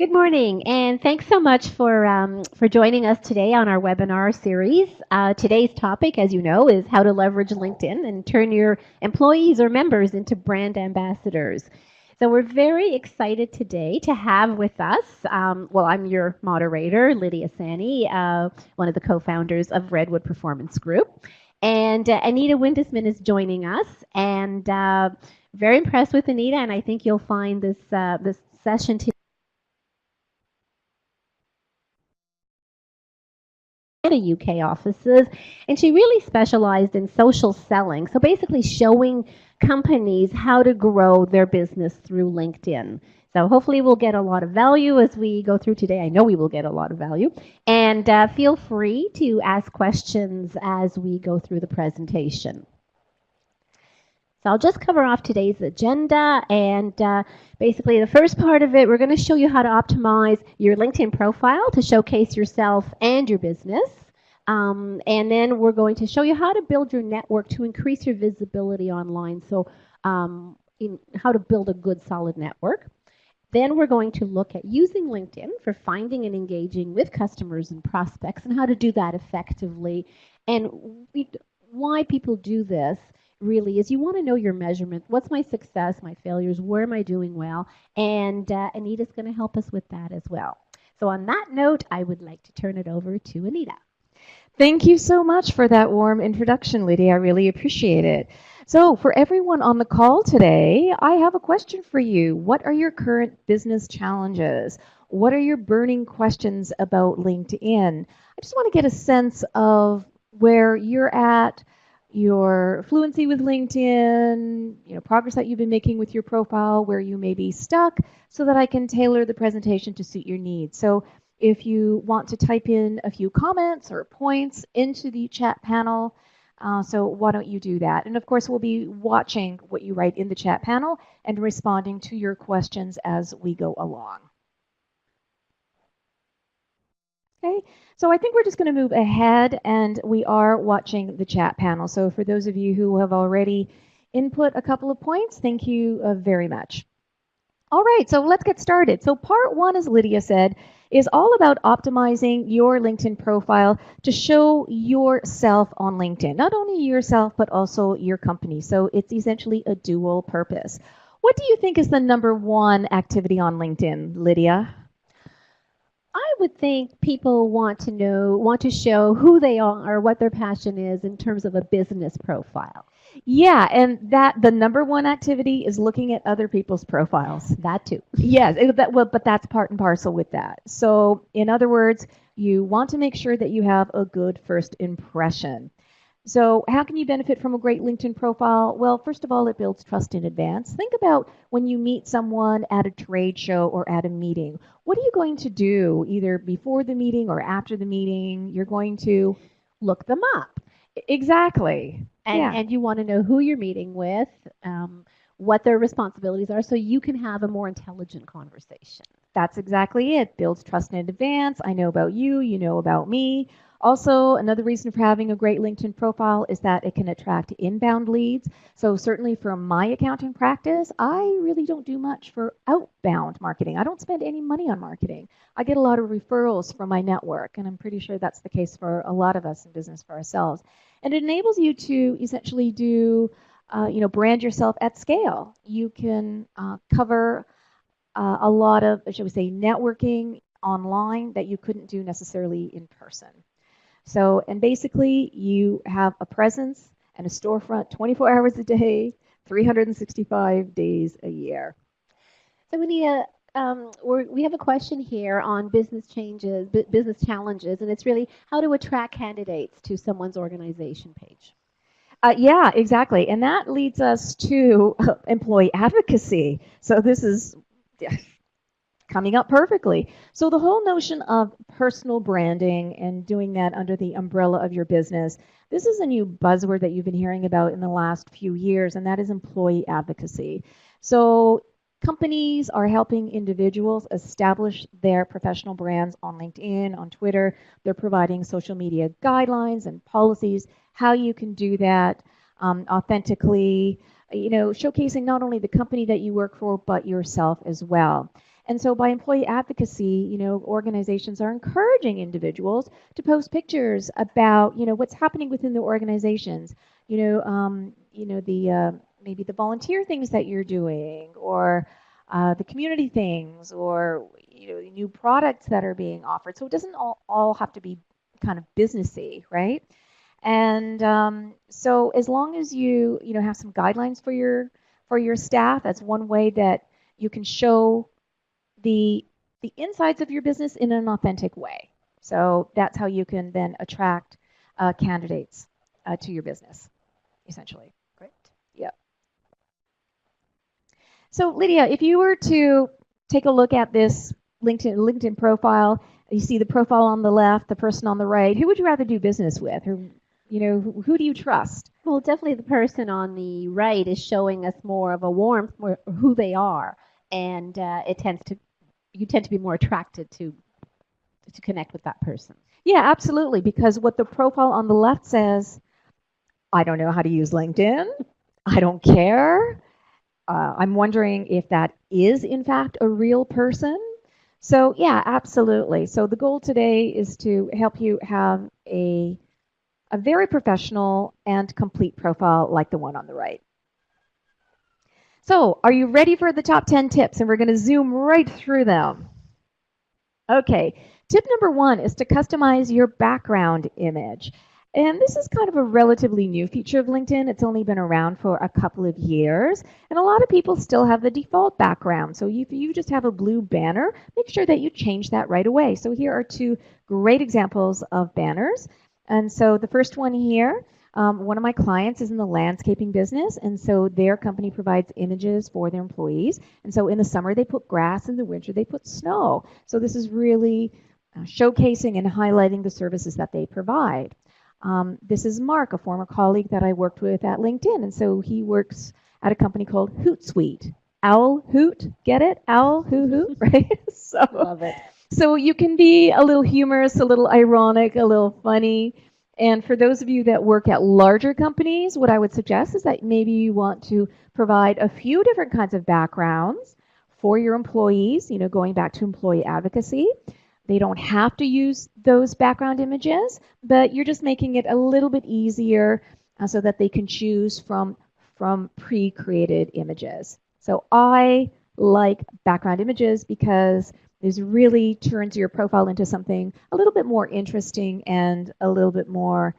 Good morning, and thanks so much for joining us today on our webinar series. Today's topic, as you know, is how to leverage LinkedIn and turn your employees or members into brand ambassadors. So we're very excited today to have with us, I'm your moderator, Lydia Sani, one of the co-founders of Redwood Performance Group. And Anita Windisman is joining us, and very impressed with Anita, and I think you'll find this session today the UK offices, and she really specialized in social selling. So basically showing companies how to grow their business through LinkedIn. So hopefully we'll get a lot of value as we go through today. I know we will get a lot of value. And feel free to ask questions as we go through the presentation. So I'll just cover off today's agenda, and basically the first part of it, we're going to show you how to optimize your LinkedIn profile to showcase yourself and your business. And then we're going to show you how to build your network to increase your visibility online. So how to build a good, solid network. Then we're going to look at using LinkedIn for finding and engaging with customers and prospects and how to do that effectively. And why people do this really is you want to know your measurements. What's my success, my failures, where am I doing well? And Anita's going to help us with that as well. So on that note, I would like to turn it over to Anita. Thank you so much for that warm introduction, Lydia. I really appreciate it. So for everyone on the call today, I have a question for you. What are your current business challenges? What are your burning questions about LinkedIn? I just want to get a sense of where you're at, your fluency with LinkedIn, progress that you've been making with your profile, where you may be stuck, so that I can tailor the presentation to suit your needs. So if you want to type in a few comments or points into the chat panel, so why don't you do that? And of course, we'll be watching what you write in the chat panel and responding to your questions as we go along. Okay, so I think we're just going to move ahead, and we are watching the chat panel. So for those of you who have already input a couple of points, thank you very much. All right, so let's get started. So part one, as Lydia said, is all about optimizing your LinkedIn profile to show yourself on LinkedIn. Not only yourself, but also your company. So it's essentially a dual purpose. What do you think is the number one activity on LinkedIn, Lydia? I would think people want to show who they are or what their passion is in terms of a business profile. Yeah, and the number one activity is looking at other people's profiles. That too. Yes, but that's part and parcel with that. So in other words, you want to make sure that you have a good first impression. So how can you benefit from a great LinkedIn profile? Well, first of all, it builds trust in advance. Think about when you meet someone at a trade show or at a meeting. What are you going to do either before the meeting or after the meeting? You're going to look them up. Exactly. And you want to know who you're meeting with, what their responsibilities are, so you can have a more intelligent conversation. That's exactly it. Builds trust in advance. I know about you, you know about me. Also, another reason for having a great LinkedIn profile is that it can attract inbound leads. So certainly from my accounting practice, I really don't do much for outbound marketing. I don't spend any money on marketing. I get a lot of referrals from my network, and I'm pretty sure that's the case for a lot of us in business for ourselves. And it enables you to essentially do, brand yourself at scale. You can cover a lot of, shall we say, networking online that you couldn't do necessarily in person. So, and basically you have a presence and a storefront 24 hours a day, 365 days a year. So Anita, we have a question here on business challenges, and it's really how to attract candidates to someone's organization page. Yeah, exactly. And that leads us to employee advocacy. So this is coming up perfectly. So the whole notion of personal branding and doing that under the umbrella of your business, this is a new buzzword that you've been hearing about in the last few years, and that is employee advocacy. So companies are helping individuals establish their professional brands on LinkedIn, on Twitter. They're providing social media guidelines and policies, how you can do that authentically, showcasing not only the company that you work for, but yourself as well. And so by employee advocacy, organizations are encouraging individuals to post pictures about, what's happening within the organizations, maybe the volunteer things that you're doing, or the community things, or, new products that are being offered. So it doesn't all have to be kind of businessy, right? And so as long as you have some guidelines for your staff, that's one way that you can show the insides of your business in an authentic way. So that's how you can then attract candidates to your business, essentially. Great. Yeah. So Lydia, if you were to take a look at this LinkedIn profile, you see the profile on the left, the person on the right, who would you rather do business with? Or, who do you trust? Well, definitely the person on the right is showing us more of a warmth, more who they are, and you tend to be more attracted to connect with that person. Yeah, absolutely, because what the profile on the left says, I don't know how to use LinkedIn, I don't care, I'm wondering if that is in fact a real person. So yeah, absolutely. So the goal today is to help you have a very professional and complete profile like the one on the right. So are you ready for the top 10 tips? And we're going to zoom right through them. Okay, tip number 1 is to customize your background image. And this is kind of a relatively new feature of LinkedIn. It's only been around for a couple of years. And a lot of people still have the default background. So if you just have a blue banner, make sure that you change that right away. So here are 2 great examples of banners. And so the first one here, one of my clients is in the landscaping business, and so their company provides images for their employees. And so in the summer they put grass, in the winter they put snow. So this is really showcasing and highlighting the services that they provide. This is Mark, a former colleague that I worked with at LinkedIn, and so he works at a company called Hootsuite. Owl Hoot, get it? Owl Hoo Hoot, right? So, love it. So you can be a little humorous, a little ironic, a little funny. And for those of you that work at larger companies, what I would suggest is that maybe you want to provide a few different kinds of backgrounds for your employees, going back to employee advocacy. They don't have to use those background images, but you're just making it a little bit easier so that they can choose from pre-created images. So I like background images because this really turns your profile into something a little bit more interesting and a little bit more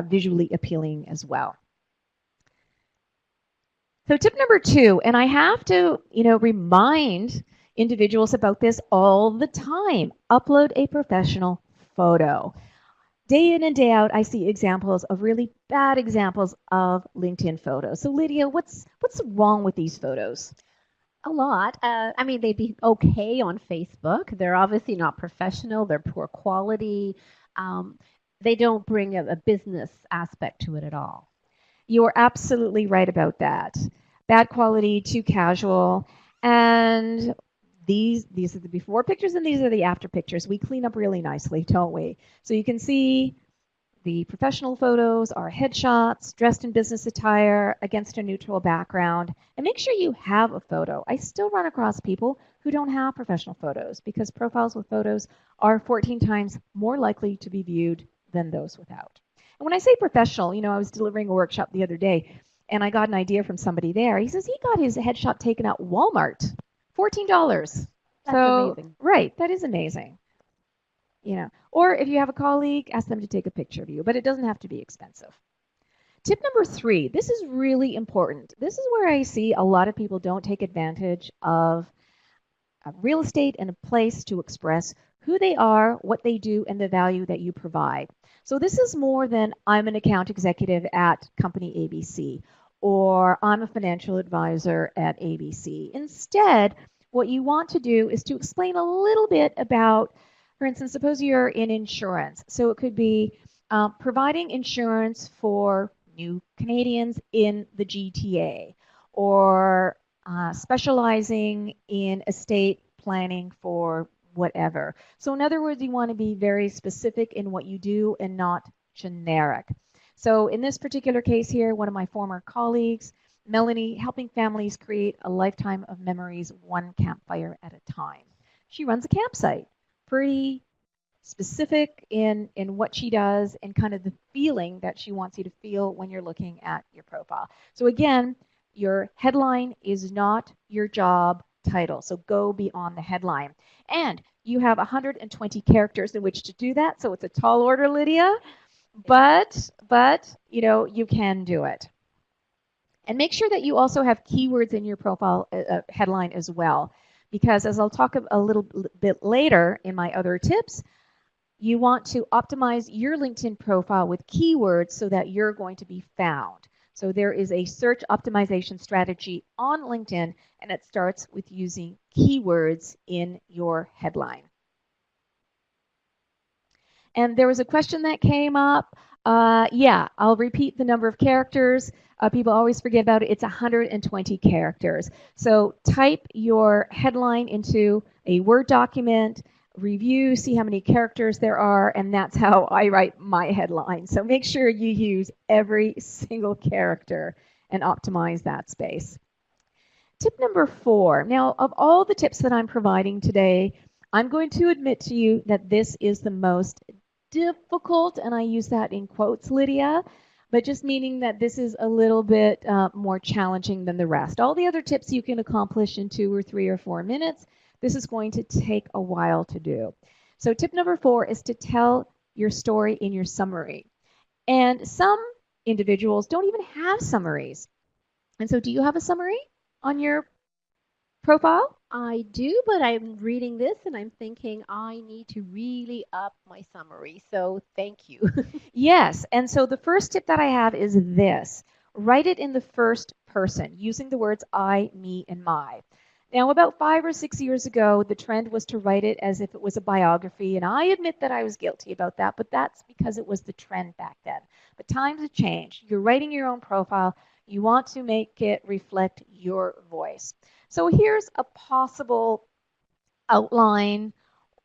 visually appealing as well. So tip number 2, and I have to, remind individuals about this all the time, upload a professional photo. Day in and day out, I see examples of really bad examples of LinkedIn photos. So Lydia, what's wrong with these photos? A lot. I mean, they'd be okay on Facebook. They're obviously not professional. They're poor quality. They don't bring a business aspect to it at all. You're absolutely right about that. Bad quality, too casual. And these are the before pictures and these are the after pictures. We clean up really nicely, don't we? So you can see the professional photos are headshots, dressed in business attire against a neutral background. And make sure you have a photo. I still run across people who don't have professional photos because profiles with photos are 14 times more likely to be viewed than those without. And when I say professional, I was delivering a workshop the other day and I got an idea from somebody there. He says he got his headshot taken at Walmart, $14. That's amazing. Right, that is amazing. Or if you have a colleague, ask them to take a picture of you, but it doesn't have to be expensive. Tip number 3, this is really important. This is where I see a lot of people don't take advantage of real estate and a place to express who they are, what they do, and the value that you provide. So this is more than I'm an account executive at company ABC, or I'm a financial advisor at ABC. Instead, what you want to do is to explain a little bit about, for instance, suppose you're in insurance. So it could be providing insurance for new Canadians in the GTA, or specializing in estate planning for whatever. So in other words, you want to be very specific in what you do and not generic. So in this particular case here, one of my former colleagues Melanie, helping families create a lifetime of memories, one campfire at a time. She runs a campsite. Pretty specific in what she does and kind of the feeling that she wants you to feel when you're looking at your profile. So again, your headline is not your job title. So go beyond the headline. And you have 120 characters in which to do that. So it's a tall order, Lydia, but you can do it. And make sure that you also have keywords in your profile headline as well, because as I'll talk a little bit later in my other tips, you want to optimize your LinkedIn profile with keywords so that you're going to be found. So there is a search optimization strategy on LinkedIn, and it starts with using keywords in your headline. And there was a question that came up. Yeah, I'll repeat the number of characters. People always forget about it. It's 120 characters. So type your headline into a Word document, review, see how many characters there are, and that's how I write my headline. So make sure you use every single character and optimize that space. Tip number 4. Now, of all the tips that I'm providing today, I'm going to admit to you that this is the most difficult, and I use that in quotes, Lydia, but just meaning that this is a little bit more challenging than the rest. All the other tips you can accomplish in 2 or 3 or 4 minutes. This is going to take a while to do. So tip number 4 is to tell your story in your summary. And some individuals don't even have summaries. And so do you have a summary on your profile? I do, but I'm reading this and I'm thinking I need to really up my summary. So thank you. Yes. And so the first tip that I have is this. Write it in the first person using the words I, me, and my. Now, about 5 or 6 years ago, the trend was to write it as if it was a biography, and I admit that I was guilty about that, but that's because it was the trend back then. But times have changed. You're writing your own profile. You want to make it reflect your voice. So here's a possible outline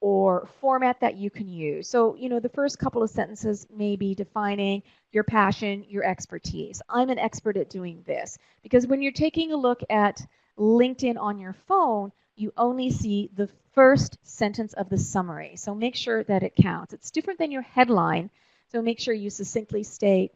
or format that you can use. So, the first couple of sentences may be defining your passion, your expertise. I'm an expert at doing this, because when you're taking a look at LinkedIn on your phone, you only see the first sentence of the summary. So make sure that it counts. It's different than your headline, so make sure you succinctly state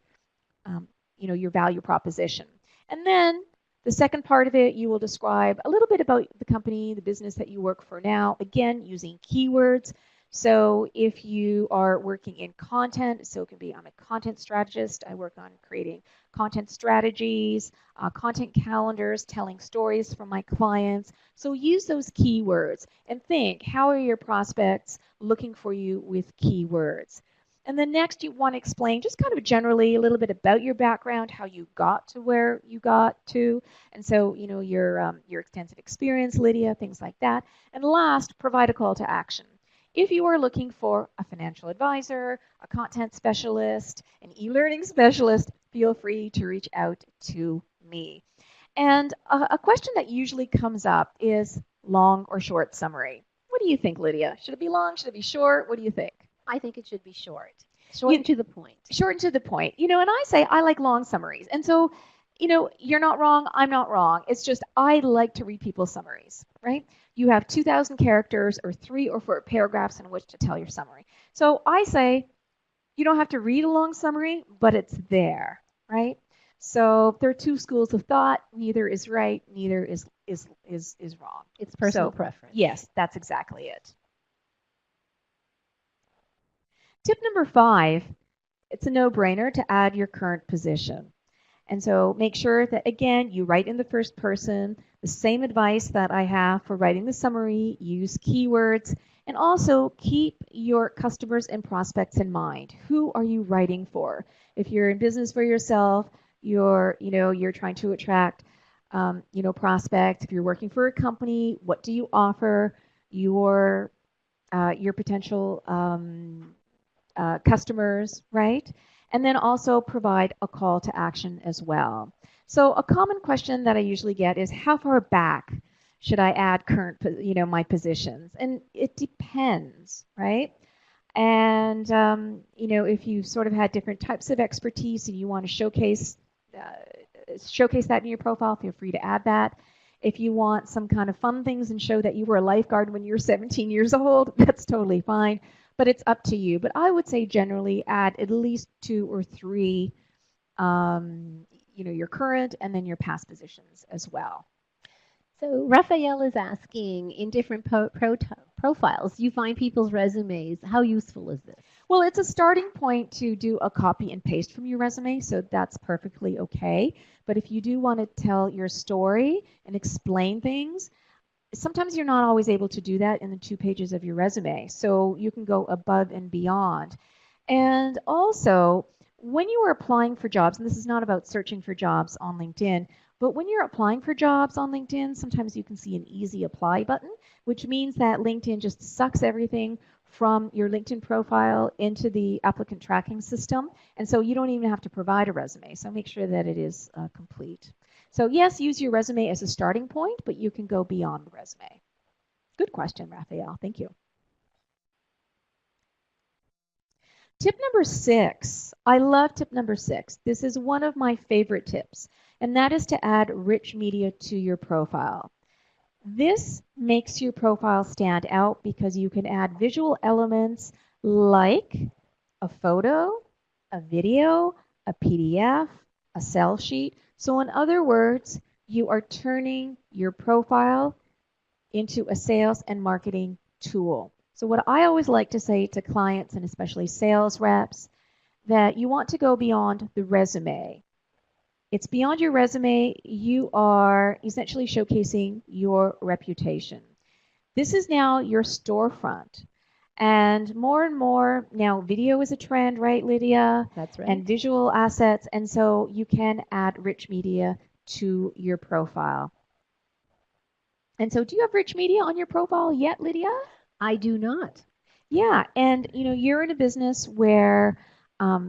your value proposition. And then the second part of it, you will describe a little bit about the company, the business that you work for now, again, using keywords. So if you are working in content, so it can be I'm a content strategist. I work on creating content strategies, content calendars, telling stories from my clients. So use those keywords and think, how are your prospects looking for you with keywords? And then next you want to explain just kind of generally a little bit about your background, how you got to where you got to. And so, your extensive experience, Lydia, things like that. And last, provide a call to action. If you are looking for a financial advisor, a content specialist, an e-learning specialist, feel free to reach out to me. And a question that usually comes up is long or short summary. What do you think, Lydia? Should it be long? Should it be short? What do you think? I think it should be short. Short and to the point. Short and to the point. And I say I like long summaries. And so, you're not wrong. I'm not wrong. It's just I like to read people's summaries, right? You have 2,000 characters or 3 or 4 paragraphs in which to tell your summary. So I say you don't have to read a long summary, but it's there, right? So there are 2 schools of thought. Neither is right. Neither is wrong. It's personal preference. Yes, that's exactly it. Tip number 5, it's a no-brainer to add your current position. And so make sure that, again, you write in the first person, the same advice that I have for writing the summary, use keywords, and also keep your customers and prospects in mind. Who are you writing for? If you're in business for yourself, you're trying to attract, prospects. If you're working for a company, what do you offer your potential customers, right? And then also provide a call to action as well. So a common question that I usually get is, how far back should I add my positions? And it depends, right? And, if you sort of had different types of expertise and you want to showcase showcase that in your profile, feel free to add that. If you want some kind of fun things and show that you were a lifeguard when you were 17 years old, that's totally fine, but it's up to you. But I would say generally add at least 2 or 3, your current and then your past positions as well. So Raphael is asking, in different profiles, you find people's resumes. How useful is this? Well, it's a starting point to do a copy and paste from your resume, so that's perfectly okay. But if you do want to tell your story and explain things, sometimes you're not always able to do that in the 2 pages of your resume. So you can go above and beyond. And also, when you are applying for jobs, and this is not about searching for jobs on LinkedIn, but when you're applying for jobs on LinkedIn, sometimes you can see an easy apply button, which means that LinkedIn just sucks everything from your LinkedIn profile into the applicant tracking system. And so you don't even have to provide a resume. So make sure that it is complete. So yes, use your resume as a starting point, but you can go beyond the resume. Good question, Raphael. Thank you. Tip number 6. I love tip number 6. This is one of my favorite tips, and that is to add rich media to your profile. This makes your profile stand out because you can add visual elements like a photo, a video, a PDF, a sell sheet. So in other words, you are turning your profile into a sales and marketing tool. So what I always like to say to clients, and especially sales reps, that you want to go beyond the resume. It's beyond your resume. You are essentially showcasing your reputation. This is now your storefront. And more now, video is a trend, right, Lydia? That's right. And visual assets. And so you can add rich media to your profile. And so do you have rich media on your profile yet, Lydia? I do not. Yeah, and you're in a business where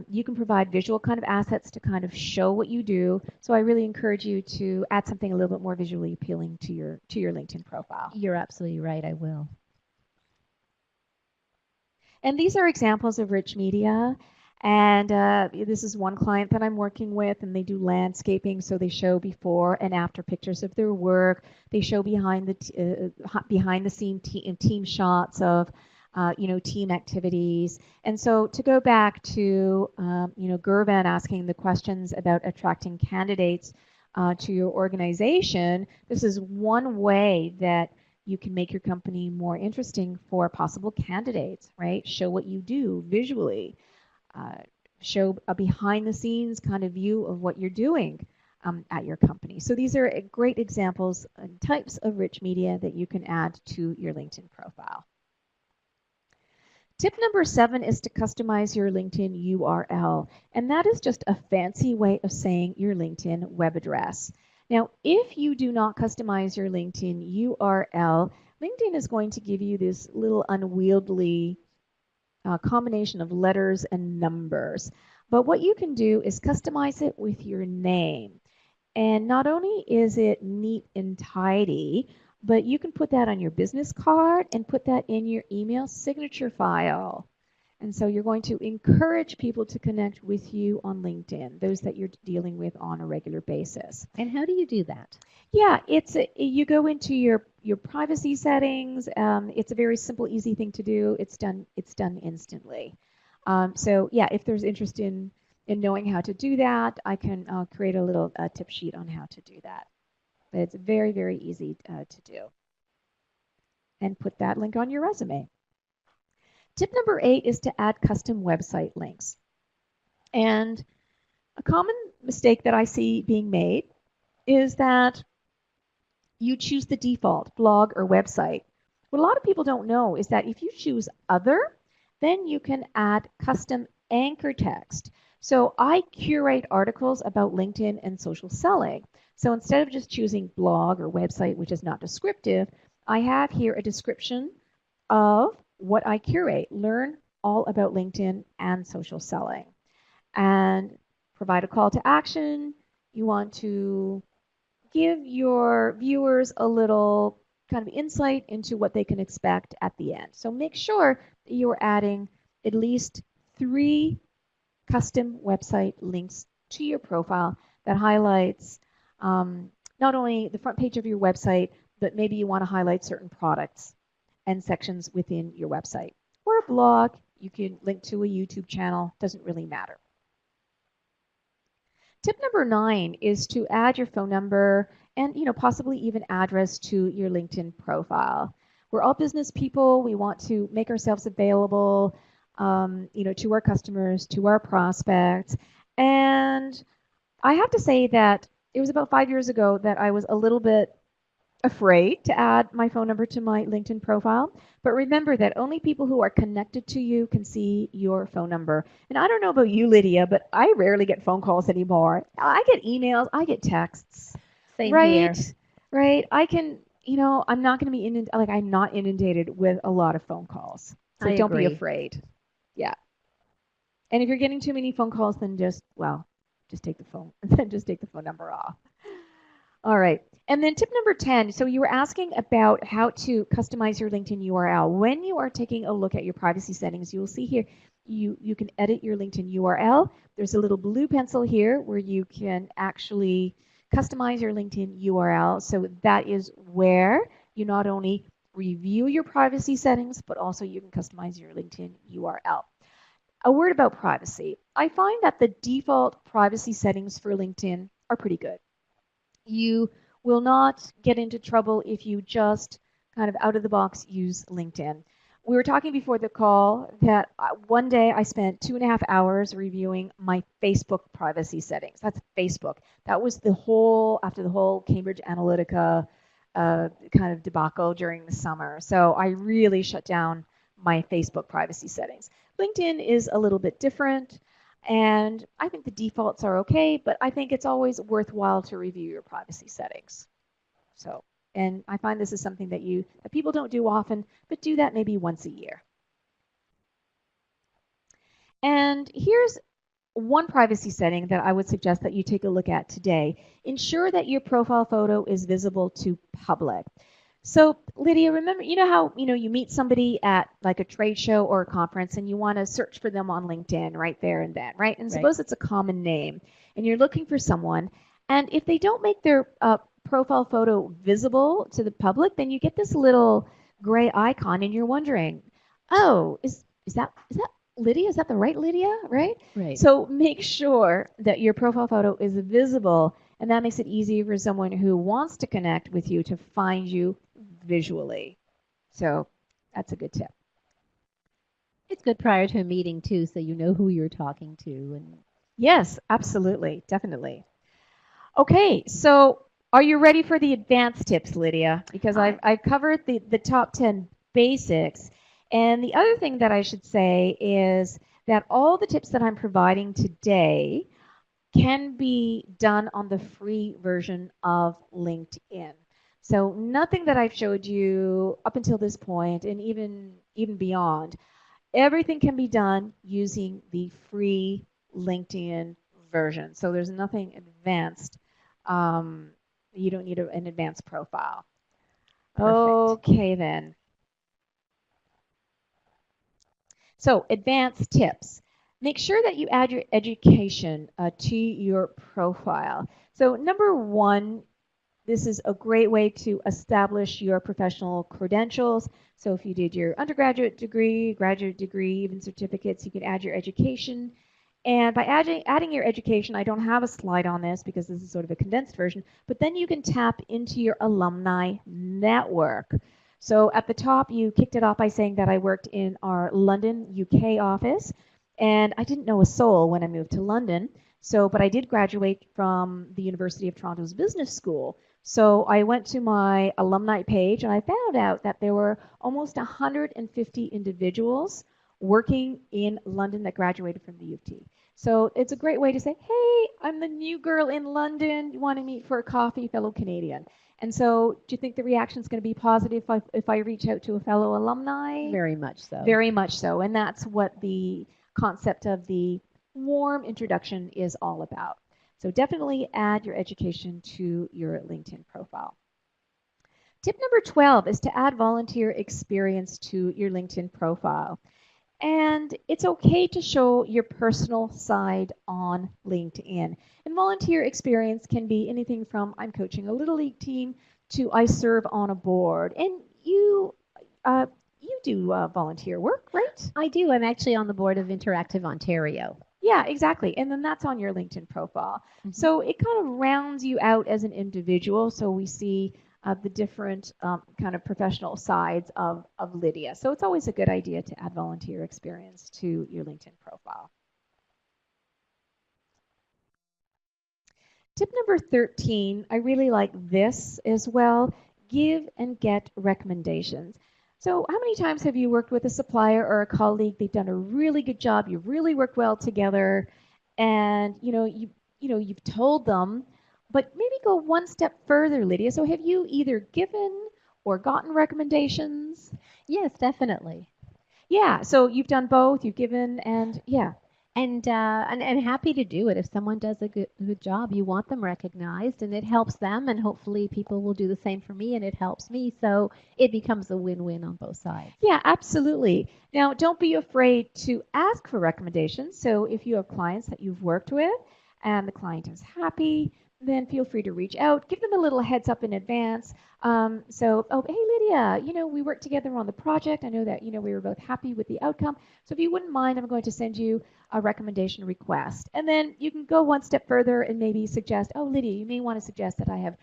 you can provide visual kind of assets to kind of show what you do. So I really encourage you to add something a little bit more visually appealing to your LinkedIn profile. You're absolutely right. I will. And these are examples of rich media. And this is one client that I'm working with, and they do landscaping, so they show before and after pictures of their work. They show behind the scene team shots of team activities. And so to go back to Gervan asking the questions about attracting candidates to your organization, this is one way that you can make your company more interesting for possible candidates, right? Show what you do visually. Show a behind the scenes kind of view of what you're doing at your company. So these are great examples and types of rich media that you can add to your LinkedIn profile. Tip number 7 is to customize your LinkedIn URL, and that is just a fancy way of saying your LinkedIn web address. Now, if you do not customize your LinkedIn URL, LinkedIn is going to give you this little unwieldy combination of letters and numbers. But what you can do is customize it with your name. And not only is it neat and tidy, but you can put that on your business card and put that in your email signature file. And so you're going to encourage people to connect with you on LinkedIn, those that you're dealing with on a regular basis. And how do you do that? Yeah, you go into your privacy settings. It's a very simple, easy thing to do. It's done instantly. So yeah, if there's interest in knowing how to do that, I can create a little tip sheet on how to do that. But it's very, very easy to do. And put that link on your resume. Tip number 8 is to add custom website links. And a common mistake that I see being made is that you choose the default blog or website. What a lot of people don't know is that if you choose other, then you can add custom anchor text. So I curate articles about LinkedIn and social selling. So instead of just choosing blog or website, which is not descriptive, I have here a description of what I curate. Learn all about LinkedIn and social selling. And provide a call to action. You want to give your viewers a little kind of insight into what they can expect at the end. So make sure that you're adding at least 3 custom website links to your profile that highlights not only the front page of your website, but maybe you want to highlight certain products and sections within your website. Or a blog, you can link to a YouTube channel, doesn't really matter. Tip number 9 is to add your phone number and possibly even address to your LinkedIn profile. We're all business people. We want to make ourselves available to our customers, to our prospects. And I have to say that it was about 5 years ago that I was a little bit afraid to add my phone number to my LinkedIn profile. But remember that only people who are connected to you can see your phone number. And I don't know about you, Lydia, but I rarely get phone calls anymore. I get emails, I get texts. Same right? here. Right. I can, I'm not going to be I'm not inundated with a lot of phone calls. So I don't be agree. afraid. Yeah. And if you're getting too many phone calls, then just take the phone, just take the phone number off. All right. And then tip number 10. So you were asking about how to customize your LinkedIn URL. When you are taking a look at your privacy settings, you'll see here you can edit your LinkedIn URL. There's a little blue pencil here where you can actually customize your LinkedIn URL. So that is where you not only review your privacy settings, but also you can customize your LinkedIn URL. A word about privacy. I find that the default privacy settings for LinkedIn are pretty good. You will not get into trouble if you just kind of out of the box use LinkedIn. We were talking before the call that one day I spent 2.5 hours reviewing my Facebook privacy settings. That's Facebook. That was after the whole Cambridge Analytica kind of debacle during the summer. So I really shut down my Facebook privacy settings. LinkedIn is a little bit different. And I think the defaults are okay, but I think it's always worthwhile to review your privacy settings. So, and I find this is something that people don't do often, but do that maybe once a year. And here's one privacy setting that I would suggest that you take a look at today. Ensure that your profile photo is visible to public. So Lydia, remember, how, you meet somebody at like a trade show or a conference and you want to search for them on LinkedIn right there and then, right? And suppose it's a common name and you're looking for someone. And if they don't make their profile photo visible to the public, then you get this little gray icon and you're wondering, oh, is that Lydia? Is that the right Lydia, right? Right. So make sure that your profile photo is visible, and that makes it easier for someone who wants to connect with you to find you visually. So that's a good tip. It's good prior to a meeting too, so you know who you're talking to. And yes, absolutely, definitely. Okay, so are you ready for the advanced tips, Lydia? Because I've covered the top 10 basics. And the other thing that I should say is that all the tips that I'm providing today can be done on the free version of LinkedIn. So nothing that I've showed you up until this point and even beyond, everything can be done using the free LinkedIn version. So there's nothing advanced. You don't need an advanced profile. Perfect. Okay then. So advanced tips. Make sure that you add your education to your profile. So number 1, this is a great way to establish your professional credentials. So if you did your undergraduate degree, graduate degree, even certificates, you can add your education. And by adding your education, I don't have a slide on this because this is sort of a condensed version, but then you can tap into your alumni network. So at the top, you kicked it off by saying that I worked in our London, UK office, and I didn't know a soul when I moved to London. But I did graduate from the University of Toronto's Business School. So I went to my alumni page and I found out that there were almost 150 individuals working in London that graduated from the U of T. So it's a great way to say, hey, I'm the new girl in London. You want to meet for a coffee, fellow Canadian? And so do you think the reaction is going to be positive if I reach out to a fellow alumni? Very much so. Very much so. And that's what the concept of the warm introduction is all about. So definitely add your education to your LinkedIn profile. Tip number 12 is to add volunteer experience to your LinkedIn profile. And it's okay to show your personal side on LinkedIn. And volunteer experience can be anything from I'm coaching a little league team to I serve on a board. And uh, you do volunteer work, right? I do. I'm actually on the board of Interactive Ontario. Yeah, exactly. And then that's on your LinkedIn profile. So it kind of rounds you out as an individual. So we see the different kind of professional sides of Lydia. So it's always a good idea to add volunteer experience to your LinkedIn profile. Tip number 13, I really like this as well. Give and get recommendations. So how many times have you worked with a supplier or a colleague? They've done a really good job. You've really worked well together, and you've told them, but maybe go one step further, Lydia. So have you either given or gotten recommendations? Yes, definitely. Yeah. So you've done both. You've given and yeah. And happy to do it. If someone does a good job, you want them recognized, and it helps them, and hopefully people will do the same for me, and it helps me. So it becomes a win-win on both sides. Yeah, absolutely. Now, don't be afraid to ask for recommendations. So if you have clients that you've worked with and the client is happy, then feel free to reach out. Give them a little heads up in advance. Oh, hey, Lydia, we worked together on the project. I know that, we were both happy with the outcome. So if you wouldn't mind, I'm going to send you a recommendation request. And then you can go one step further and maybe suggest, oh, Lydia, you may want to suggest that I have,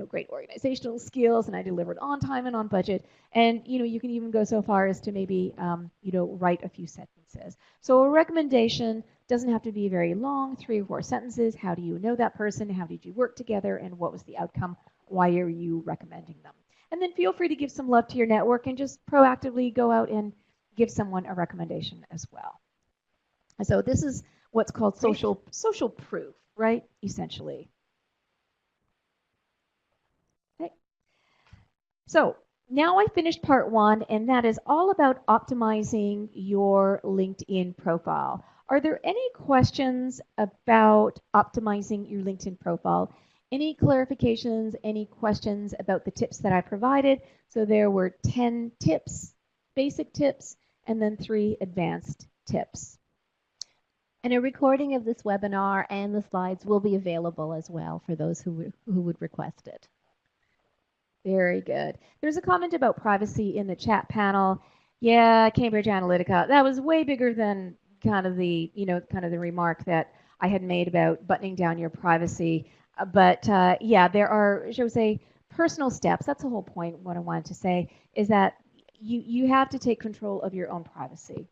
great organizational skills and I delivered on time and on budget. And, you can even go so far as to maybe, write a few sentences. So a recommendation doesn't have to be very long, 3 or 4 sentences. How do you know that person? How did you work together? And what was the outcome? Why are you recommending them? And then feel free to give some love to your network and just proactively go out and give someone a recommendation as well. So this is what's called social proof, right? Essentially. Okay. So now I finished part 1, and that is all about optimizing your LinkedIn profile. Are there any questions about optimizing your LinkedIn profile? Any clarifications, any questions about the tips that I provided? So there were 10 tips, basic tips, and then 3 advanced tips. And a recording of this webinar and the slides will be available as well for those who would request it. Very good. There's a comment about privacy in the chat panel. Yeah, Cambridge Analytica. That was way bigger than kind of the remark that I had made about buttoning down your privacy. But yeah, there are, shall we say, personal steps. That's the whole point. What I wanted to say is that you have to take control of your own privacy.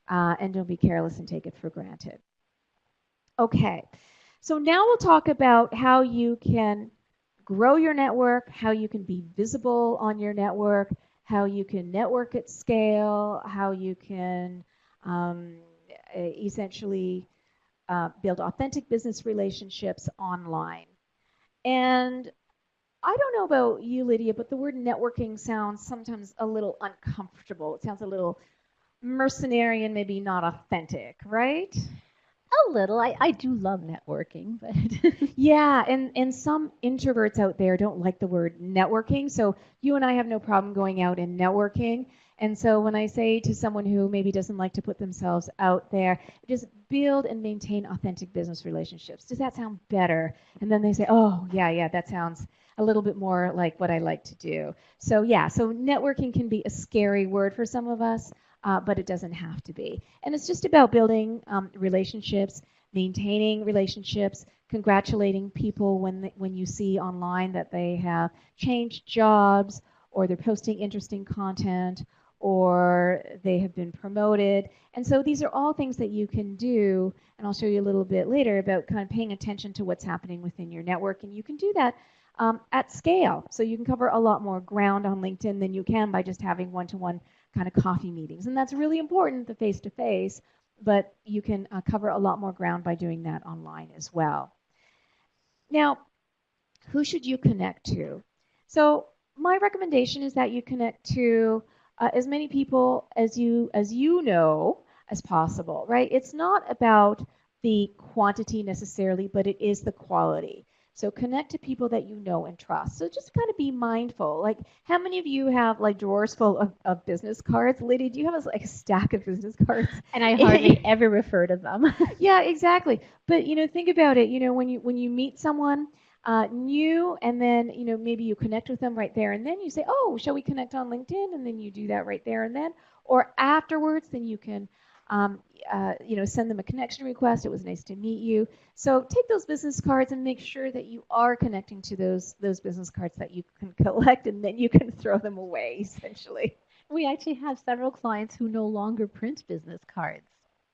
And don't be careless and take it for granted. Okay, so now we'll talk about how you can grow your network, how you can be visible on your network, how you can network at scale, how you can essentially build authentic business relationships online. And I don't know about you, Lydia, but the word networking sounds sometimes a little uncomfortable. It sounds a little mercenary and maybe not authentic, right? A little. I do love networking, but yeah, and some introverts out there don't like the word networking. So you and I have no problem going out and networking. And so when I say to someone who maybe doesn't like to put themselves out there, just build and maintain authentic business relationships. Does that sound better? And then they say, oh, yeah, that sounds a little bit more like what I like to do. So yeah, so networking can be a scary word for some of us. But it doesn't have to be. And it's just about building relationships, maintaining relationships, congratulating people when you see online that they have changed jobs or they're posting interesting content or they have been promoted. And so these are all things that you can do, and I'll show you a little bit later about kind of paying attention to what's happening within your network. And you can do that at scale. So you can cover a lot more ground on LinkedIn than you can by just having one-to-one kind of coffee meetings. And that's really important, the face-to-face, but you can cover a lot more ground by doing that online as well. Now, who should you connect to? So my recommendation is that you connect to as many people as you know as possible, right? It's not about the quantity necessarily, but it is the quality. So connect to people that you know and trust. So just kind of be mindful. Like, how many of you have like drawers full of business cards? Lydia, do you have like a stack of business cards? And I hardly ever refer to them. Yeah, exactly. But think about it. When you meet someone new, and then maybe you connect with them right there, and then you say, "Oh, shall we connect on LinkedIn?" And then you do that right there and then, or afterwards, then you can, send them a connection request. It was nice to meet you. So take those business cards and make sure that you are connecting to those business cards that you can collect, and then you can throw them away essentially. We actually have several clients who no longer print business cards.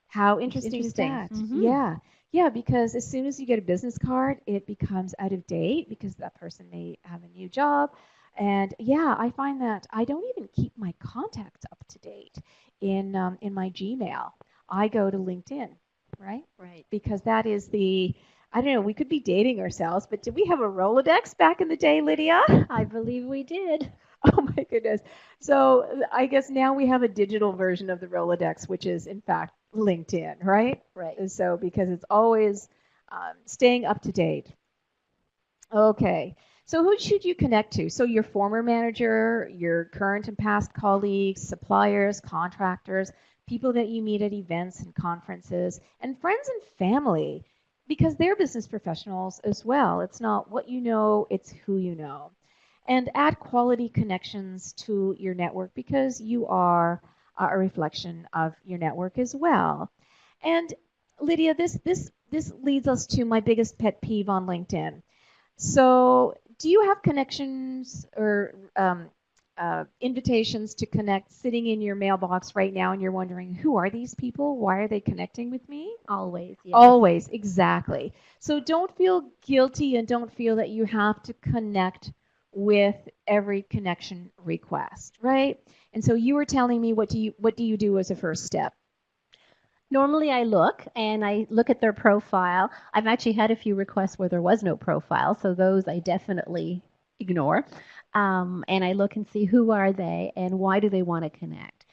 How interesting is that? Mm-hmm. Yeah. Yeah, because as soon as you get a business card, it becomes out of date because that person may have a new job. And yeah, I find that I don't even keep my contacts up to date in my Gmail. I go to LinkedIn, right? Right. Because that is I don't know, we could be dating ourselves, but did we have a Rolodex back in the day, Lydia? I believe we did. Oh my goodness. So I guess now we have a digital version of the Rolodex, which is in fact LinkedIn, right? Right. And so because it's always staying up to date. Okay. So who should you connect to? So your former manager, your current and past colleagues, suppliers, contractors, people that you meet at events and conferences, and friends and family, because they're business professionals as well. It's not what you know, it's who you know. And add quality connections to your network because you are a reflection of your network as well. And Lydia, this leads us to my biggest pet peeve on LinkedIn. So, do you have connections or invitations to connect sitting in your mailbox right now, and you're wondering, who are these people? Why are they connecting with me? Always, yes. Always, exactly. So don't feel guilty and don't feel that you have to connect with every connection request, right? And so you were telling me, what do you do as a first step? Normally I look at their profile. I've actually had a few requests where there was no profile, so those I definitely ignore. And I look and see who are they and why do they want to connect.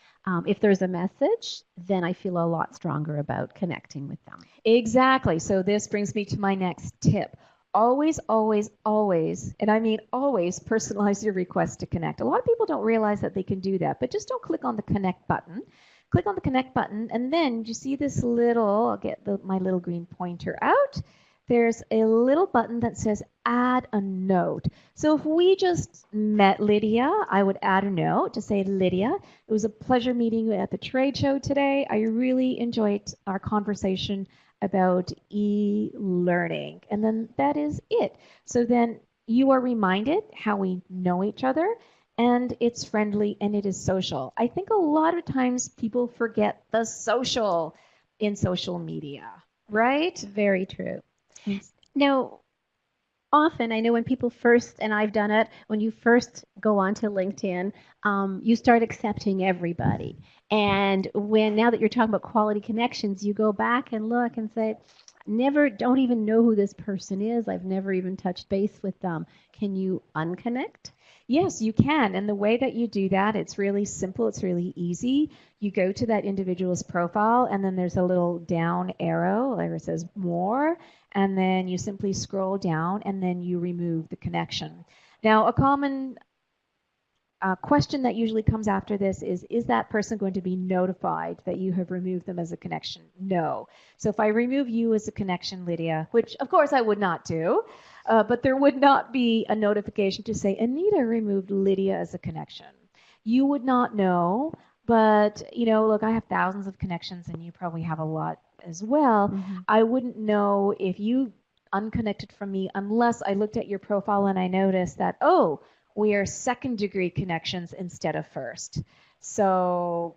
If there's a message, then I feel a lot stronger about connecting with them. Exactly. So this brings me to my next tip. Always, always, always, and I mean always, personalize your request to connect. A lot of people don't realize that they can do that, but just don't click on the connect button. Click on the connect button, and then you see this little, I'll get my little green pointer out. There's a little button that says add a note. So if we just met Lydia, I would add a note to say, Lydia, it was a pleasure meeting you at the trade show today. I really enjoyed our conversation about e-learning. And then that is it. So then you are reminded how we know each other, and it's friendly and it is social. I think a lot of times people forget the social in social media, right? Very true. Now, often, I know when people first, and I've done it, when you first go onto LinkedIn, you start accepting everybody. And now that you're talking about quality connections, you go back and look and say, don't even know who this person is. I've never even touched base with them. Can you unconnect? Yes, you can. And the way that you do that, it's really simple. It's really easy. You go to that individual's profile, and then there's a little down arrow where it says more, and then you simply scroll down, and then you remove the connection. Now, a common question that usually comes after this is that person going to be notified that you have removed them as a connection? No. So if I remove you as a connection, Lydia, which of course I would not do, but there would not be a notification to say, Anita removed Lydia as a connection. You would not know, but look, I have thousands of connections and you probably have a lot as well. Mm-hmm. I wouldn't know if you unconnected from me unless I looked at your profile and I noticed that, oh, we are second degree connections instead of first. So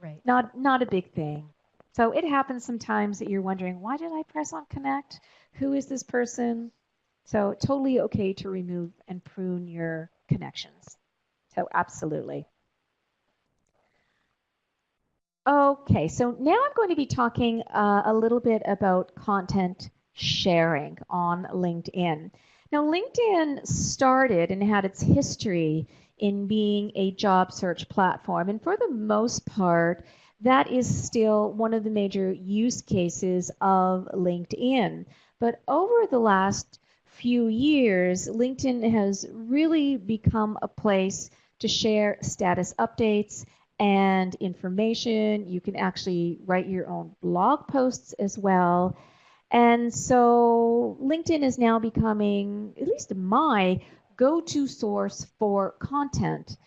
right. Not a big thing. So it happens sometimes that you're wondering, why did I press on connect? Who is this person? So totally okay to remove and prune your connections. So absolutely. Okay, so now I'm going to be talking a little bit about content sharing on LinkedIn. Now, LinkedIn started and had its history in being a job search platform, and for the most part, that is still one of the major use cases of LinkedIn. But over the last few years, LinkedIn has really become a place to share status updates and information. You can actually write your own blog posts as well. And so LinkedIn is now becoming, at least my go-to source for content.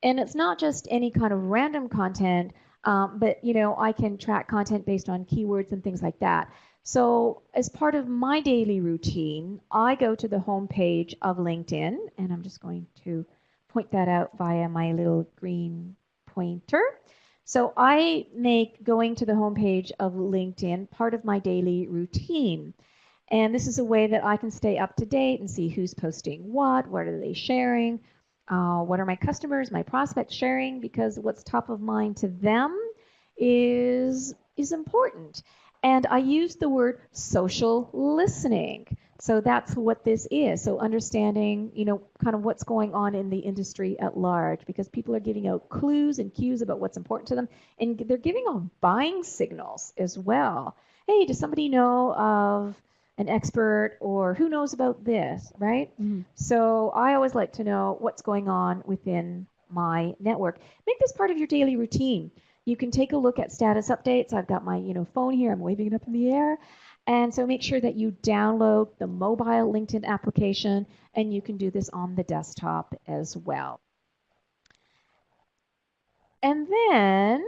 And it's not just any kind of random content, but I can track content based on keywords and things like that. So as part of my daily routine, I go to the home page of LinkedIn, and I'm just going to point that out via my little green pointer. So I make going to the home page of LinkedIn part of my daily routine. And this is a way that I can stay up to date and see who's posting what are they sharing, what are my customers, my prospects sharing, because what's top of mind to them is important. And I use the word social listening. So that's what this is. So understanding, kind of what's going on in the industry at large, because people are giving out clues and cues about what's important to them, and they're giving off buying signals as well. Hey, does somebody know of an expert, or who knows about this, right? Mm-hmm. So I always like to know what's going on within my network. Make this part of your daily routine. You can take a look at status updates. I've got my phone here. I'm waving it up in the air. And so make sure that you download the mobile LinkedIn application, and you can do this on the desktop as well. And then,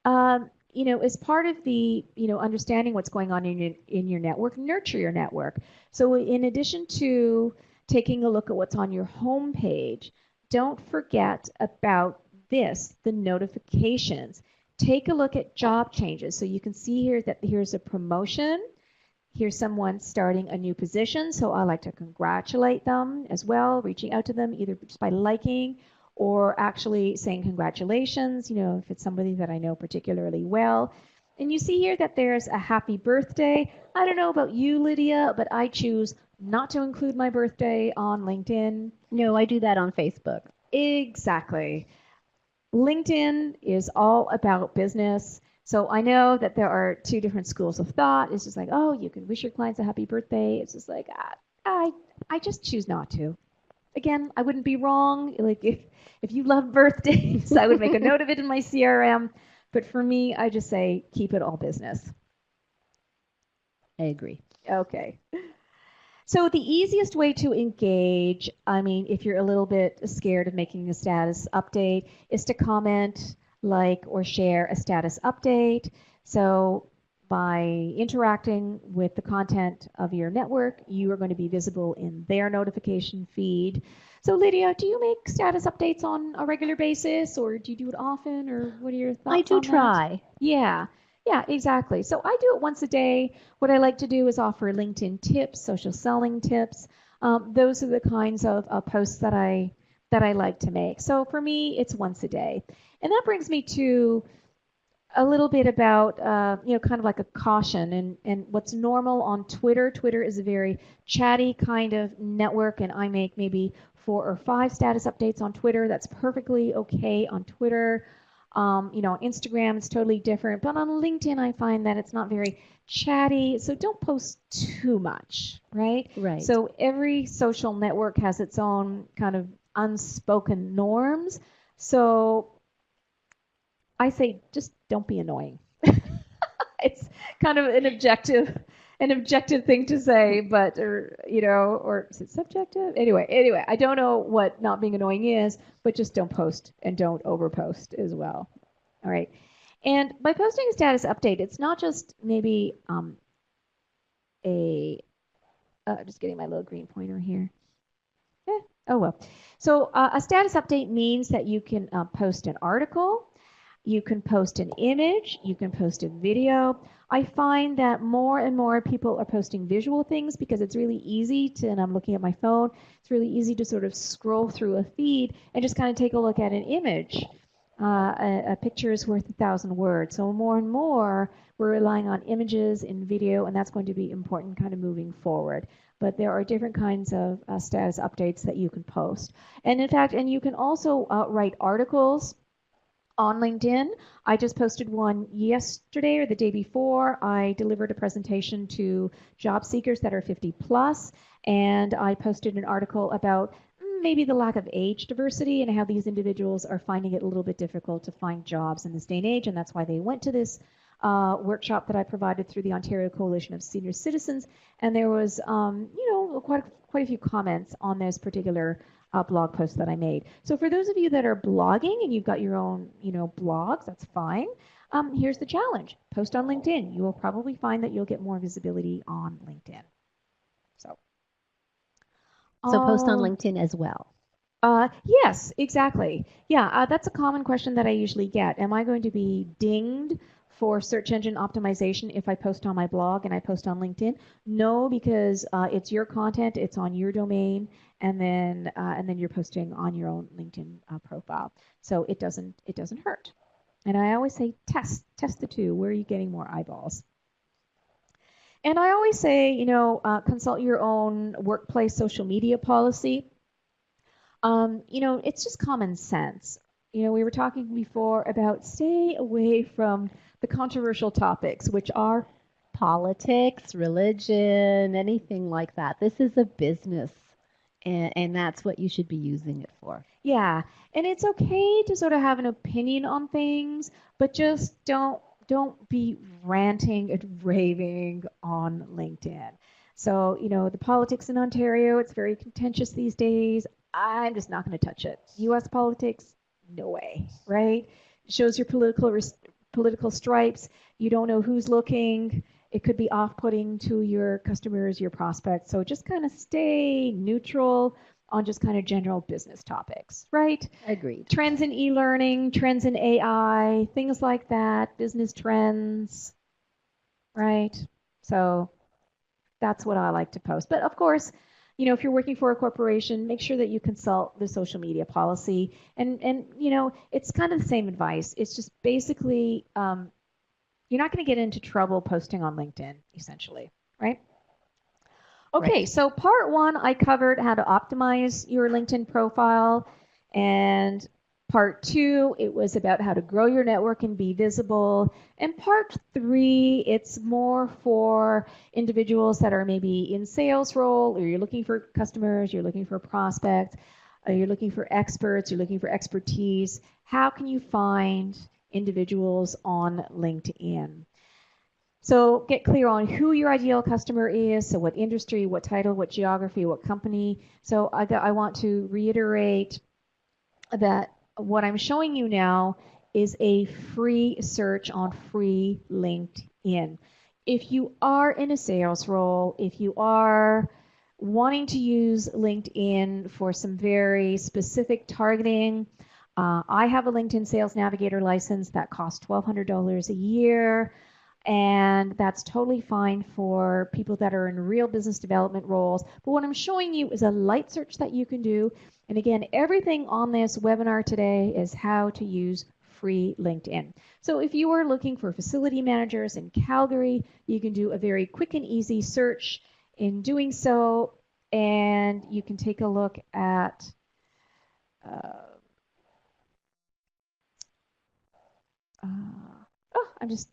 as part of the, understanding what's going on in your network, nurture your network. So in addition to taking a look at what's on your home page, don't forget about this, the notifications. Take a look at job changes. So you can see here that here's a promotion. Here's someone starting a new position. So I like to congratulate them as well, reaching out to them either just by liking or actually saying congratulations, if it's somebody that I know particularly well. And you see here that there's a happy birthday. I don't know about you, Lydia, but I choose not to include my birthday on LinkedIn. No, I do that on Facebook. Exactly. LinkedIn is all about business. So I know that there are two different schools of thought. It's just like, oh, you can wish your clients a happy birthday. It's just like, I just choose not to. Again, I wouldn't be wrong. Like if you love birthdays, I would make a note of it in my CRM. But for me, I just say keep it all business. I agree. Okay. So the easiest way to engage, if you're a little bit scared of making a status update, is to comment, like, or share a status update. So by interacting with the content of your network, you are going to be visible in their notification feed. So Lydia, do you make status updates on a regular basis, or do you do it often, or what are your thoughts on that? I do try. Yeah, exactly. So I do it once a day. What I like to do is offer LinkedIn tips, social selling tips. Those are the kinds of posts that I like to make. So for me, it's once a day. And that brings me to a little bit about, kind of like a caution and what's normal on Twitter. Twitter is a very chatty kind of network, and I make maybe 4 or 5 status updates on Twitter. That's perfectly okay on Twitter. On Instagram, it's totally different. But on LinkedIn, I find that it's not very chatty. So don't post too much, right? Right. So every social network has its own kind of unspoken norms. So I say just don't be annoying. It's kind of an objective thing to say, but or is it subjective? Anyway, I don't know what not being annoying is, but just don't post and don't overpost as well. All right. And by posting a status update, it's not just maybe just getting my little green pointer here. Oh well. So a status update means that you can post an article, you can post an image, you can post a video. I find that more and more people are posting visual things because it's really easy to, and I'm looking at my phone, it's really easy to sort of scroll through a feed and just kind of take a look at an image. A picture is worth 1,000 words. So more and more we're relying on images and video, and that's going to be important kind of moving forward. But there are different kinds of status updates that you can post. And in fact, and you can also write articles. on LinkedIn. I just posted one yesterday or the day before. I delivered a presentation to job seekers that are 50 plus, and I posted an article about maybe the lack of age diversity and how these individuals are finding it a little bit difficult to find jobs in this day and age, and that's why they went to this workshop that I provided through the Ontario Coalition of Senior Citizens, and there was, quite a few comments on this particular blog post that I made. So for those of you that are blogging and you've got your own, blogs, that's fine. Here's the challenge: post on LinkedIn. You will probably find that you'll get more visibility on LinkedIn. So post on LinkedIn as well. Yes, exactly. Yeah, that's a common question that I usually get. Am I going to be dinged for search engine optimization if I post on my blog and I post on LinkedIn? No, because it's your content, it's on your domain, and then you're posting on your own LinkedIn profile. So it doesn't hurt. And I always say test the two. Where are you getting more eyeballs? And I always say, consult your own workplace social media policy. It's just common sense. We were talking before about stay away from the controversial topics, which are politics, religion, anything like that. This is a business, and that's what you should be using it for. Yeah, and it's okay to sort of have an opinion on things, but just don't be ranting and raving on LinkedIn. So, the politics in Ontario, it's very contentious these days. I'm just not going to touch it. U.S. politics, no way, right? It shows your political stripes. You don't know who's looking. It could be off-putting to your customers, your prospects. So just kind of stay neutral on just kind of general business topics, right? Agreed. Trends in e-learning, trends in AI, things like that, business trends, right? So that's what I like to post. But of course, if you're working for a corporation, make sure that you consult the social media policy. And it's kind of the same advice. It's just basically, you're not going to get into trouble posting on LinkedIn, essentially, right? Okay, right. So part one, I covered how to optimize your LinkedIn profile. And part two, it was about how to grow your network and be visible. And part three, it's more for individuals that are maybe in sales role, or you're looking for customers, you're looking for prospects, you're looking for experts, you're looking for expertise. How can you find individuals on LinkedIn? So get clear on who your ideal customer is, so what industry, what title, what geography, what company. So I want to reiterate that what I'm showing you now is a free search on free LinkedIn. If you are in a sales role, if you are wanting to use LinkedIn for some very specific targeting, I have a LinkedIn Sales Navigator license that costs $1,200 a year, and that's totally fine for people that are in real business development roles. But what I'm showing you is a light search that you can do. And again, everything on this webinar today is how to use free LinkedIn. So if you are looking for facility managers in Calgary, you can do a very quick and easy search in doing so, and you can take a look at I'm just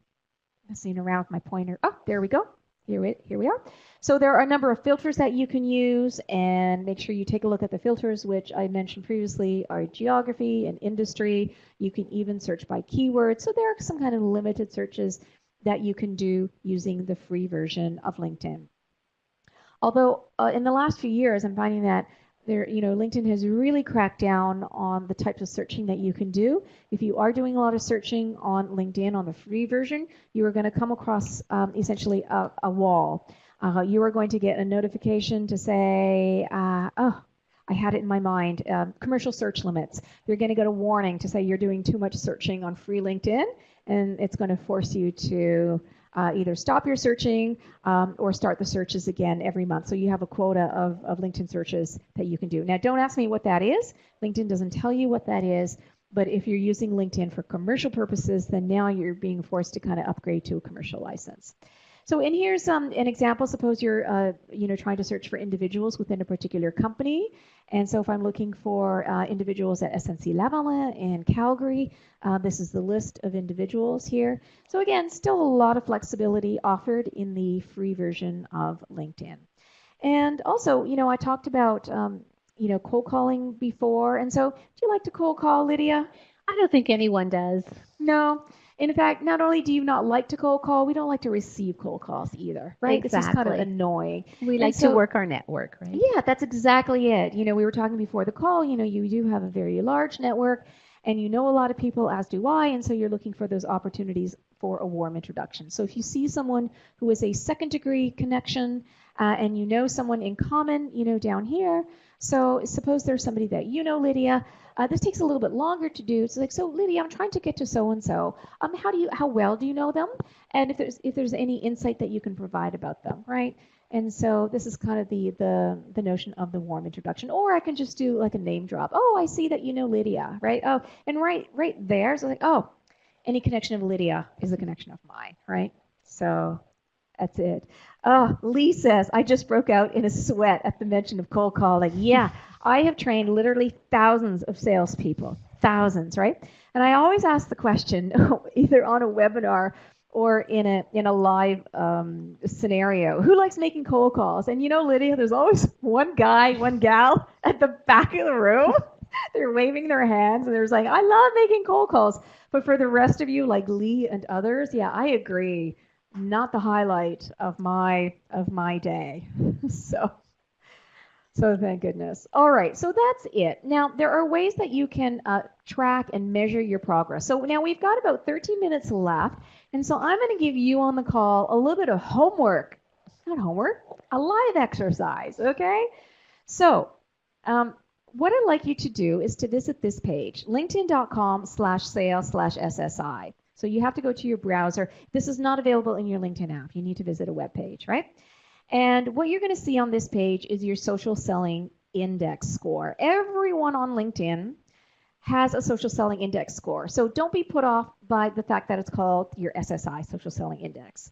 messing around with my pointer. Oh, there we go. Here we are. So there are a number of filters that you can use, and make sure you take a look at the filters, which I mentioned previously are geography and industry. You can even search by keywords. So there are some kind of limited searches that you can do using the free version of LinkedIn. Although in the last few years, I'm finding that LinkedIn has really cracked down on the types of searching that you can do. If you are doing a lot of searching on LinkedIn on the free version, you are going to come across essentially a wall. You are going to get a notification to say, oh, I had it in my mind, commercial search limits. You're going to get a warning to say you're doing too much searching on free LinkedIn, and it's going to force you to either stop your searching or start the searches again every month. So you have a quota of LinkedIn searches that you can do. Now, don't ask me what that is. LinkedIn doesn't tell you what that is. But if you're using LinkedIn for commercial purposes, then now you're being forced to kind of upgrade to a commercial license. So, and here's an example. Suppose you're, trying to search for individuals within a particular company. And so if I'm looking for individuals at SNC-Lavalin and Calgary, this is the list of individuals here. So again, still a lot of flexibility offered in the free version of LinkedIn. And also, I talked about, cold calling before. And so, do you like to cold call, Lydia? I don't think anyone does. No. In fact, not only do you not like to cold call, we don't like to receive cold calls either, right? Exactly. It's just kind of annoying. We like to work our network, right? Yeah, that's exactly it. We were talking before the call, you do have a very large network and you know a lot of people, as do I, and so you're looking for those opportunities for a warm introduction. So if you see someone who is a second degree connection and you know someone in common, down here, so suppose there's somebody that Lydia, this takes a little bit longer to do. It's like, so Lydia, I'm trying to get to so and so. How well do you know them? And if there's any insight that you can provide about them, right? And so this is kind of the notion of the warm introduction. Or I can just do like a name drop. Oh, I see that you know Lydia, right? Oh, and right there, so like, oh, any connection of Lydia is a connection of mine, right? So that's it. Oh, Lee says, I just broke out in a sweat at the mention of cold calling. Yeah, I have trained literally thousands of salespeople, thousands, right? And I always ask the question, either on a webinar or in a live scenario, who likes making cold calls? And Lydia, there's always one guy, one gal at the back of the room. They're waving their hands and they're like, I love making cold calls. But for the rest of you, like Lee and others, yeah, I agree. Not the highlight of my day. So thank goodness. All right, so that's it. Now, there are ways that you can track and measure your progress. So now we've got about 13 minutes left, and so I'm going to give you on the call a little bit of homework. Not homework, a live exercise, okay? So what I'd like you to do is to visit this page, linkedin.com/sales/SSI. So you have to go to your browser. This is not available in your LinkedIn app. You need to visit a web page, right? And what you're going to see on this page is your social selling index score. Everyone on LinkedIn has a social selling index score. So don't be put off by the fact that it's called your SSI, social selling index.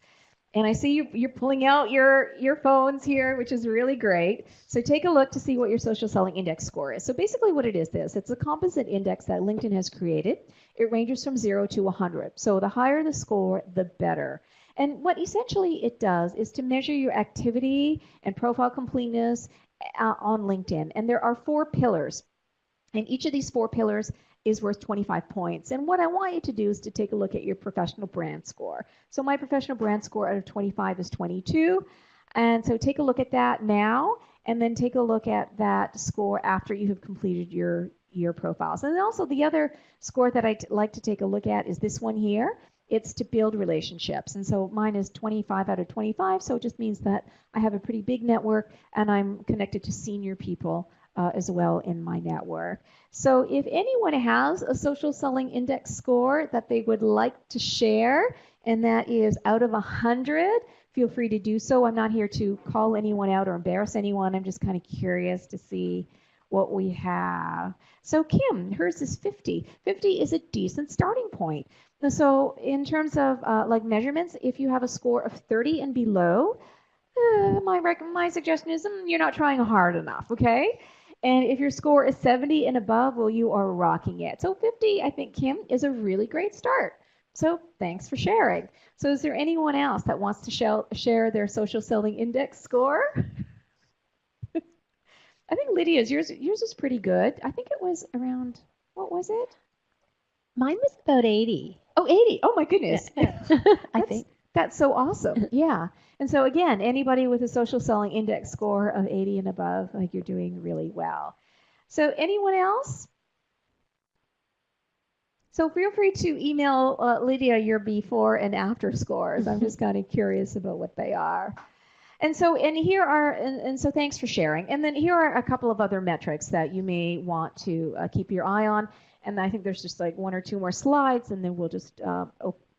And I see you're pulling out your phones here, which is really great. So take a look to see what your social selling index score is. So basically what it is it's a composite index that LinkedIn has created. It ranges from 0 to 100. So the higher the score, the better. And what essentially it does is to measure your activity and profile completeness on LinkedIn. And there are 4 pillars. And each of these 4 pillars is worth 25 points. And what I want you to do is to take a look at your professional brand score. So my professional brand score out of 25 is 22. And so take a look at that now, and then take a look at that score after you have completed your profiles. And then also the other score that I'd like to take a look at is this one here. It's to build relationships. And so mine is 25 out of 25. So it just means that I have a pretty big network and I'm connected to senior people as well in my network. So if anyone has a social selling index score that they would like to share, and that is out of 100, feel free to do so. I'm not here to call anyone out or embarrass anyone. I'm just kind of curious to see what we have. So Kim, hers is 50. 50 is a decent starting point. So in terms of like measurements, if you have a score of 30 and below, my suggestion is you're not trying hard enough, okay? And if your score is 70 and above, well, you are rocking it. So 50, I think, Kim, is a really great start. So thanks for sharing. So is there anyone else that wants to share their social selling index score? I think Lydia's, yours is pretty good. I think it was around, what was it? Mine was about 80. Oh, 80. Oh, my goodness. I think. That's so awesome. Yeah. And so again, anybody with a social selling index score of 80 and above, like you're doing really well. So anyone else? So feel free to email Lydia your before and after scores. I'm just kind of curious about what they are. And so, so thanks for sharing. And then here are a couple of other metrics that you may want to keep your eye on. And I think there's just like 1 or 2 more slides, and then we'll just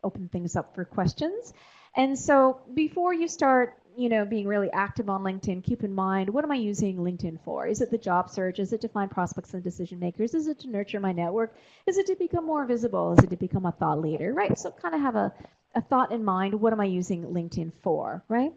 open things up for questions. And so before you start, being really active on LinkedIn, keep in mind, what am I using LinkedIn for? Is it the job search? Is it to find prospects and decision makers? Is it to nurture my network? Is it to become more visible? Is it to become a thought leader, right? So kind of have a a thought in mind, what am I using LinkedIn for, right?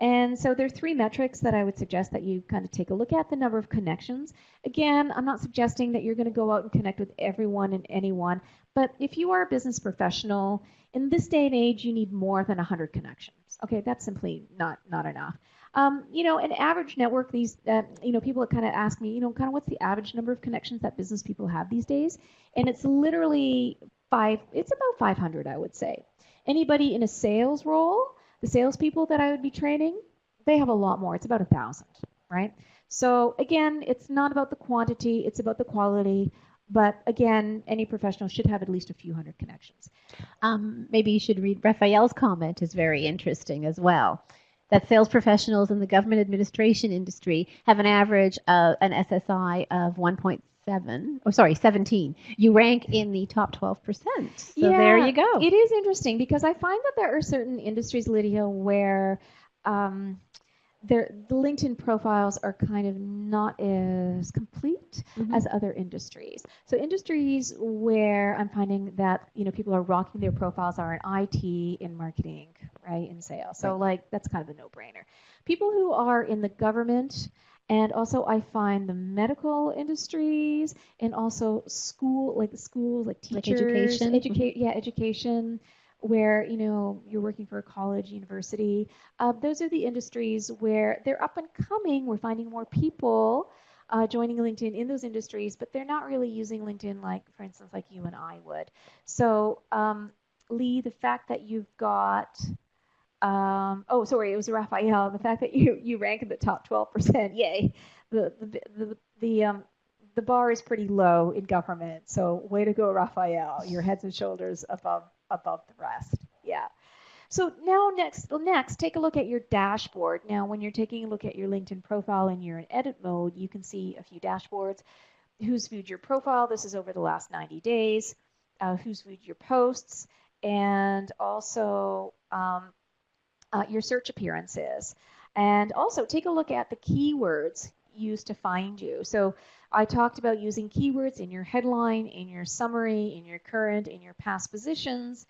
And so there are three metrics that I would suggest that you kind of take a look at: the number of connections. Again, I'm not suggesting that you're going to go out and connect with everyone and anyone, but if you are a business professional, in this day and age, you need more than 100 connections. Okay, that's simply not enough. An average network, people kind of ask me, kind of what's the average number of connections that business people have these days? And it's literally it's about 500, I would say. Anybody in a sales role, the salespeople that I would be training, they have a lot more. It's about 1,000, right? So again, it's not about the quantity, it's about the quality. But again, any professional should have at least a few hundred connections. Maybe you should read Raphael's comment, is very interesting as well. That sales professionals in the government administration industry have an average of an SSI of 17. You rank in the top 12%. So yeah, there you go. It is interesting because I find that there are certain industries, Lydia, where the LinkedIn profiles are kind of not as complete as other industries. So industries where I'm finding that people are rocking their profiles are in IT, in marketing, right, in sales. So that's kind of a no-brainer. People who are in the government, and also I find the medical industries, and also schools like teachers, education, where you're working for a college, university. Those are the industries where they're up and coming. We're finding more people joining LinkedIn in those industries, but they're not really using LinkedIn for instance, like you and I would. So Lee, the fact that you've got it was Raphael. The fact that you rank in the top 12%, yay! The bar is pretty low in government. So way to go, Raphael! You're heads and shoulders above the rest. Yeah. So now next, take a look at your dashboard. Now, when you're taking a look at your LinkedIn profile and you're in edit mode, you can see a few dashboards. Who's viewed your profile? This is over the last 90 days. Who's viewed your posts, and also your search appearances. And also take a look at the keywords used to find you. So I talked about using keywords in your headline, in your summary, in your current, in your past positions.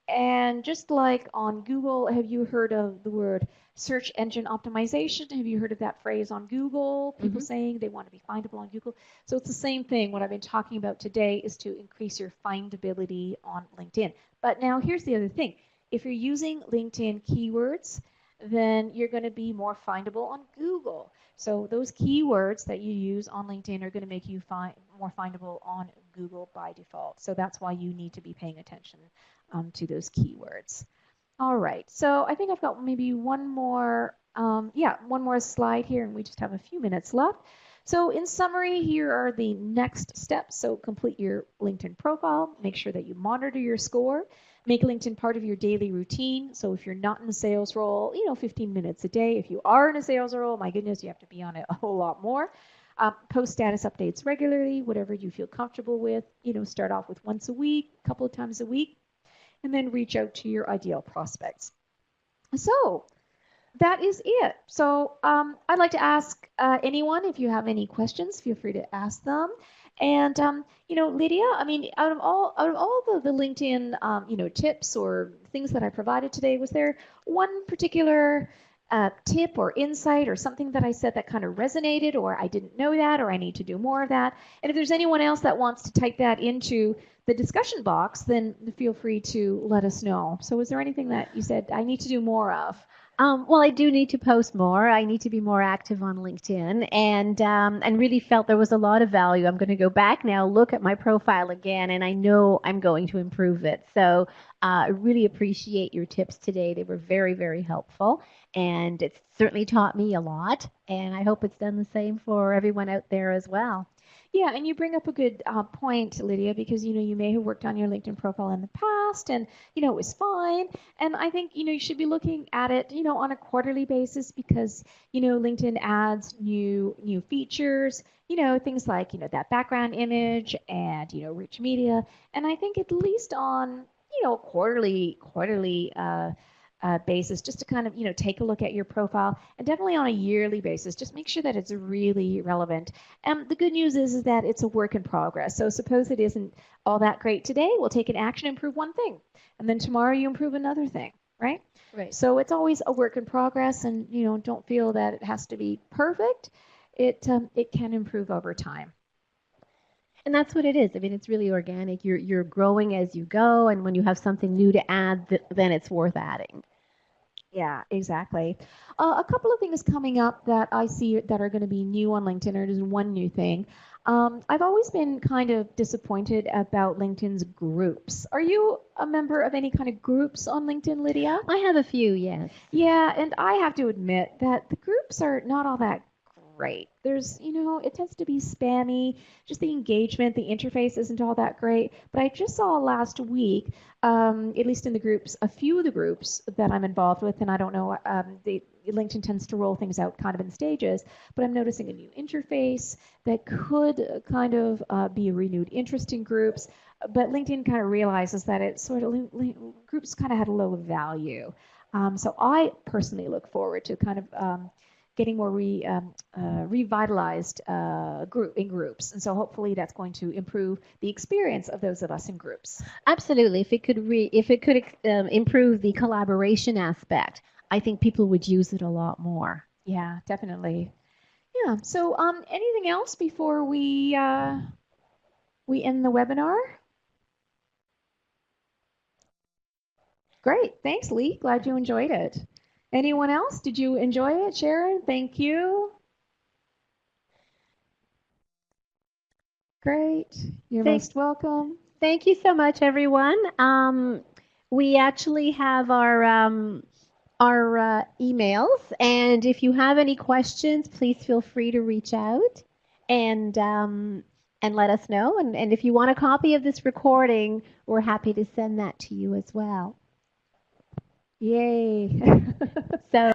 And just like on Google, have you heard of the word search engine optimization? Have you heard of that phrase on Google? People saying they want to be findable on Google. So it's the same thing. What I've been talking about today is to increase your findability on LinkedIn. But now here's the other thing. If you're using LinkedIn keywords, then you're going to be more findable on Google. So those keywords that you use on LinkedIn are going to make you more findable on Google by default. So that's why you need to be paying attention to those keywords. All right, so I think I've got maybe one more slide here, and we just have a few minutes left. So in summary, here are the next steps. So complete your LinkedIn profile, make sure that you monitor your score, make LinkedIn part of your daily routine. So if you're not in a sales role, 15 minutes a day. If you are in a sales role, my goodness, you have to be on it a whole lot more. Post status updates regularly, whatever you feel comfortable with. Start off with once a week, a couple of times a week, and then reach out to your ideal prospects. So that is it. So I'd like to ask anyone, if you have any questions, feel free to ask them. And Lydia, I mean, out of all the LinkedIn tips or things that I provided today, was there one particular tip or insight or something that I said that kind of resonated, or I didn't know that, or I need to do more of that? And if there's anyone else that wants to type that into the discussion box, then feel free to let us know. So was there anything that you said I need to do more of? Well, I do need to post more. I need to be more active on LinkedIn, and really felt there was a lot of value. I'm going to go back now, look at my profile again, and I know I'm going to improve it. So I really appreciate your tips today. They were very, very helpful, and it's certainly taught me a lot, and I hope it's done the same for everyone out there as well. Yeah, and you bring up a good point, Lydia, because you may have worked on your LinkedIn profile in the past, and it was fine. And I think you should be looking at it on a quarterly basis, because LinkedIn adds new features, things like that background image and rich media. And I think at least on quarterly basis, just to kind of, take a look at your profile, and definitely on a yearly basis, just make sure that it's really relevant. And the good news is that it's a work in progress. So suppose it isn't all that great today, we'll take an action, improve one thing, and then tomorrow you improve another thing, right? Right. So it's always a work in progress, and don't feel that it has to be perfect. It can improve over time. And that's what it is. I mean, it's really organic. You're growing as you go, and when you have something new to add, then it's worth adding. Yeah, exactly. A couple of things coming up that I see that are going to be new on LinkedIn, or just one new thing. I've always been kind of disappointed about LinkedIn's groups. Are you a member of any kind of groups on LinkedIn, Lydia? I have a few, yes. Yeah, and I have to admit that the groups are not all that great. There's, it tends to be spammy. Just the engagement, the interface isn't all that great. But I just saw last week, at least in the groups, a few of the groups that I'm involved with, and I don't know, LinkedIn tends to roll things out kind of in stages, but I'm noticing a new interface that could kind of be a renewed interest in groups. But LinkedIn kind of realizes that it sort of groups kind of had a low value. So I personally look forward to kind of getting more revitalized in groups. And so hopefully that's going to improve the experience of those of us in groups. Absolutely. If it could improve the collaboration aspect, I think people would use it a lot more. Yeah, definitely. Yeah. So anything else before we end the webinar? Great. Thanks, Lee. Glad you enjoyed it. Anyone else? Did you enjoy it? Sharon, thank you. Great. You're most welcome. Thank you so much, everyone. We actually have our emails, and if you have any questions, please feel free to reach out and let us know. And if you want a copy of this recording, we're happy to send that to you as well. Yay. So